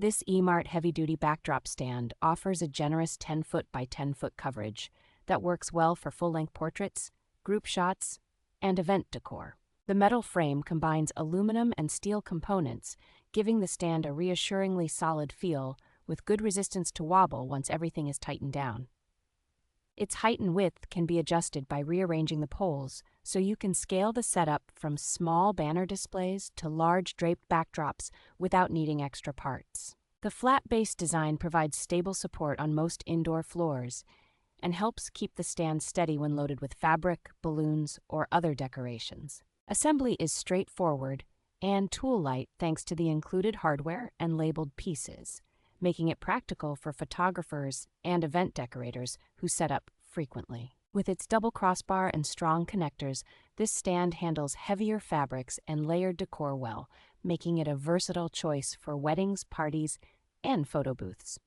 This EMART heavy-duty backdrop stand offers a generous 10-foot by 10-foot coverage that works well for full-length portraits, group shots, and event decor. The metal frame combines aluminum and steel components, giving the stand a reassuringly solid feel with good resistance to wobble once everything is tightened down. Its height and width can be adjusted by rearranging the poles, so you can scale the setup from small banner displays to large draped backdrops without needing extra parts. The flat base design provides stable support on most indoor floors and helps keep the stand steady when loaded with fabric, balloons, or other decorations. Assembly is straightforward and tool-light thanks to the included hardware and labeled pieces, making it practical for photographers and event decorators who set up frequently. With its double crossbar and strong connectors, this stand handles heavier fabrics and layered decor well, making it a versatile choice for weddings, parties, and photo booths.